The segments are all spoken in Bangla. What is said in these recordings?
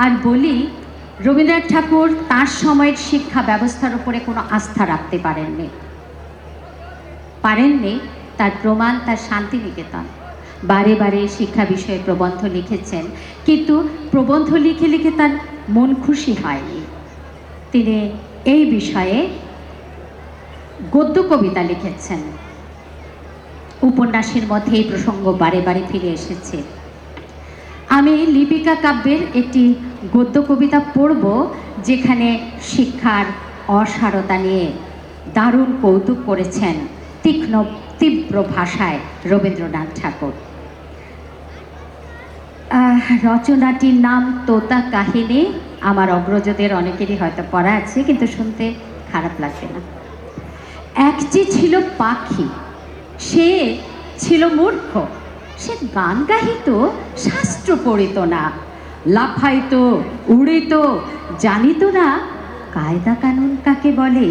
আর বলি, রবীন্দ্রনাথ ঠাকুর তার সময়ের শিক্ষা ব্যবস্থার উপরে কোনো আস্থা রাখতে পারেননি। তার প্রমাণ তার শান্তিনিকেতন। বারে বারে শিক্ষা বিষয়ে প্রবন্ধ লিখেছেন, কিন্তু প্রবন্ধ লিখে লিখে তার মন খুশি হয়নি। তিনি এই বিষয়ে গদ্য কবিতা লিখেছেন। উপন্যাসের মধ্যে এই প্রসঙ্গ বারে বারে ফিরে এসেছে। আমি লিপিকা কাব্যের একটি গদ্য কবিতা পড়ব, যেখানে শিক্ষার অসারতা নিয়ে দারুণ কৌতুক করেছেন তীক্ষ্ণ তীব্র ভাষায় রবীন্দ্রনাথ ঠাকুর। রচনাটির নাম তোতা কাহিনী। আমার অগ্রজদের অনেকেরই হয়তো পড়া আছে, কিন্তু শুনতে খারাপ লাগবে না। এক যে ছিল পাখি, সে ছিল মূর্খ। সে গান গাহিত, শাস্ত্র পড়িত না, লাফাইত, উড়িত, জানিত না কায়দা কানুন কাকে বলে।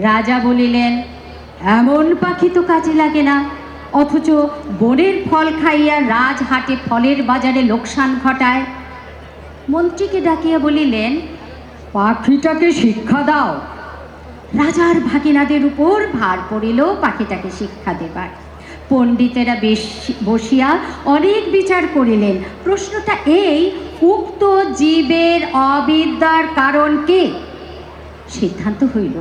রাজা বলিলেন, এমন পাখি তো কাজে লাগে না, অথচ বনের ফল খাইয়া রাজহাটে ফলের বাজারে লোকসান ঘটায়। মন্ত্রীকে ডাকিয়া বলিলেন, পাখিটাকে শিক্ষা দাও। রাজার ভাগিনাদের উপর ভার পড়িল পাখিটাকে শিক্ষা দেবার। পণ্ডিতেরা বসিয়া অনেক বিচার করিলেন। প্রশ্নটা এই, উক্ত জীবের অবিদ্যার কারণ কি? সিদ্ধান্ত হইল,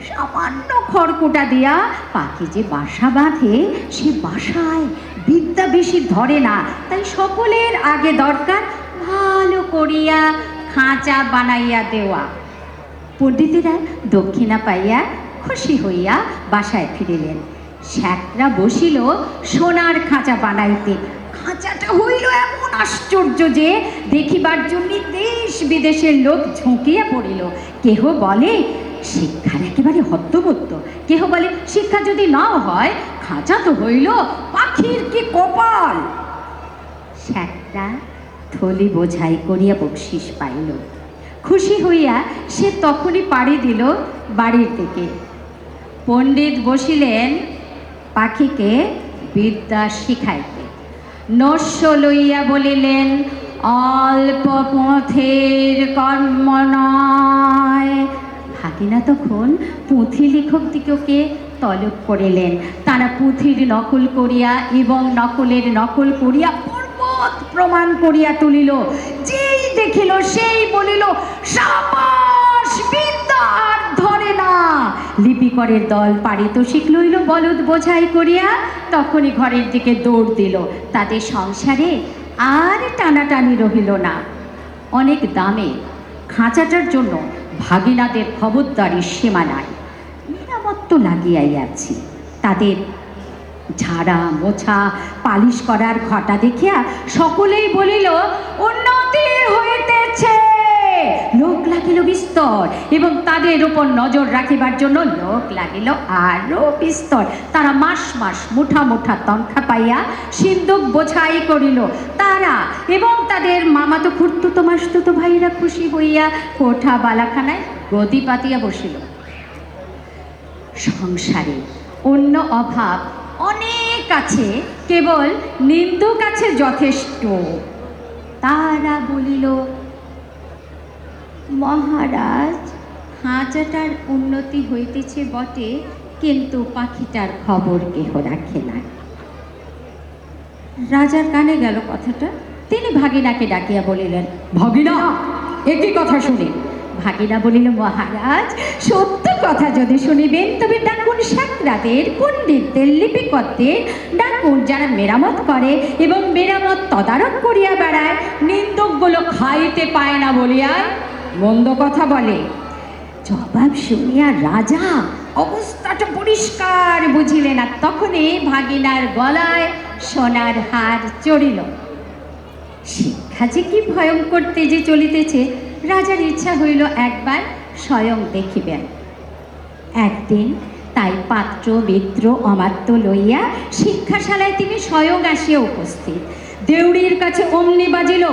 সামান্য খড়কুটা দিয়া পাখি যে বাসা বাঁধে, সে বাসায় বিদ্যা বেশি ধরে না, তাই সকলের আগে দরকার ভালো করিয়া খাঁচা বানাইয়া দেওয়া। পণ্ডিতেরা দক্ষিণা পাইয়া খুশি হইয়া বাসায় ফিরিলেন। শ্যাকরা বসিল সোনার খাঁচা বানাইতে। খাঁচাটা হইল এমন আশ্চর্য যে দেখিবার জন্য দেশ বিদেশের লোক ঝুঁকিয়া পড়িল। কেহ বলে শিক্ষার একেবারে হদ্দবদ্দ, কেহ বলে শিক্ষা যদি নাও হয়, খাঁচা তো হইল পাখির কি কপাল। শ্যাকরা থলি বোঝাই করিয়া বকশিস পাইল। খুশি হইয়া সে তখনই পাড়ি দিল বাড়ির দিকে। পণ্ডিত বসিলেন পাখিকে বিদ্যা শিখাইতে। নস্য লইয়া বলিলেন, অল্প পথের কর্ম নয়। ভাগিনা তখন পুঁথি লেখকদিগকে তলব করিলেন। তারা পুঁথির নকল করিয়া এবং নকলের নকল করিয়া পর্বত প্রমাণ করিয়া তুলিল। যেই দেখিল সেই বলিল, সাবাস, বিদ্যা আর ধরে না। লিপিকরের দল পারিতোষিক লইল বলদ বোঝাই করিয়া। তখনই ঘরের দিকে দৌড় দিল। তাদের সংসারে আর টানাটানি রহিল না। অনেক দামে খাঁচাটার জন্য ভাগিনাদের খবরদারির সীমা নাই। মেরামত তো লাগিয়াই আছি। তাদের ঝাড়া মোছা পালিশ করার ঘটা দেখিয়া সকলেই বলিল, উন্নতি হইতেছে। লোক লাগিল বিস্তর, এবং তাদের উপর নজর রাখিবার জন্য লোক লাগিল আরো বিস্তর। তারা মাস মাস মুঠা মুঠা তনখা পাইয়া সিন্ধুক বোঝাই করিল। তারা এবং তাদের মামাতো খুড়তুতো মাসতুতো ভাইরা খুশি হইয়া কোঠা বালাখানায় গদি পাতিয়া বসিল। সংসারে অন্য অভাব অনেক আছে, কেবল নিন্দুক আছে যথেষ্ট। তারা বলিল, মহারাজ, খাঁচাটার উন্নতি হইতেছে বটে, কিন্তু পাখিটার খবর কেহ রাখে না। রাজার কানে গেল কথাটা। তিনি ভাগিনাকে ডাকিয়া বলিলেন, ভাগিনা, একই কথা শুনি। ভাগিনা বলিল, মহারাজ, সত্য কথা যদি শুনিবেন তবে ডাকুন শ্যাকরাদের, পণ্ডিতদের, লিপিকদের ডাকুন, যারা মেরামত করে এবং মেরামত তদারক করিয়া বেড়ায়। নিন্দকগুলো খাইতে পায় না বলিয়া মন্দ কথা বলে। জবাব শুনিয়া রাজা অবস্থাটা পরিষ্কার বুঝিলেন। আর তখনই ভাগিনার গলায় সোনার হার চড়িল। শিক্ষা যে কি ভয়ঙ্কর তেজে চলিতেছে, রাজার ইচ্ছা হইল একবার স্বয়ং দেখিবেন। একদিন তাই পাত্র মিত্র অমাত্য লইয়া শিক্ষাশালায় তিনি স্বয়ং আসিয়া উপস্থিত। দেউড়ির কাছে অমনি বাজিল,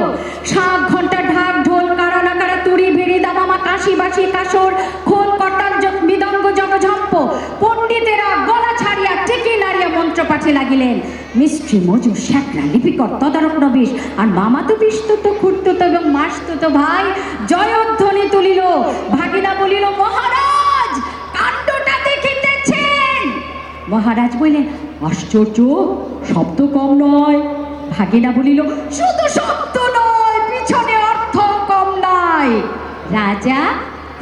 7 ঘন্টা ঢাক ঢোল, কারা না কারা, তুড়ি ভেড়ি, দামামা, কাশি বাসি, কাসর, খোল কর্তার মৃদঙ্গ জগঝম্প। পণ্ডিতেরা গলা ছাড়িয়া টেকে নাড়িয়া মন্ত্র পাঠে লাগিলেন। মিস্ত্রি, মজুর, শ্যাকরা, লিপিকর, তদারক রবিশ আর মামাতো পিস্তুত খুঁড়তুত এবং মাসতুতো ভাই জয়ধ্বনি তুলিল। ভাগিনা বলিল, মহারাজ কাণ্ডটা দেখিতেছেন? মহারাজ বললেন, আশ্চর্য, শব্দ কম নয়। ভাগিনা বলিল, শুধু শব্দ নয়, পিছনে অর্থ কম নয়। রাজা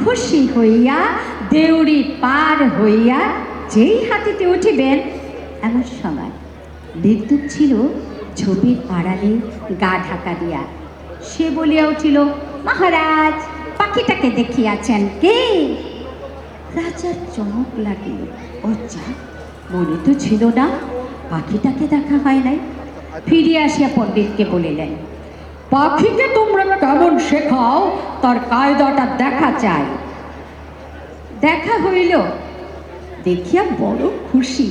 খুশি হইয়া দেউড়ি পার হইয়া যেই হাতিতে উঠিবেন, এমন সময় বিদ্যুৎ ছিল ঝোপের আড়ালে গা ঢাকা দিয়া। সে বলিয়া উঠিল, মহারাজ পাখিটাকে দেখিয়াছেন কে? রাজার চমক লাগিল, ও যা, মনে তো ছিল না, পাখিটাকে দেখা হয় নাই। ফিরিয়া আসিয়া পণ্ডিতকে বলিলেন, পাখিকে তোমরা কেমন শেখাও, তার কায়দাটা দেখা চাই। দেখা হইল, দেখিয়া বড় খুশি।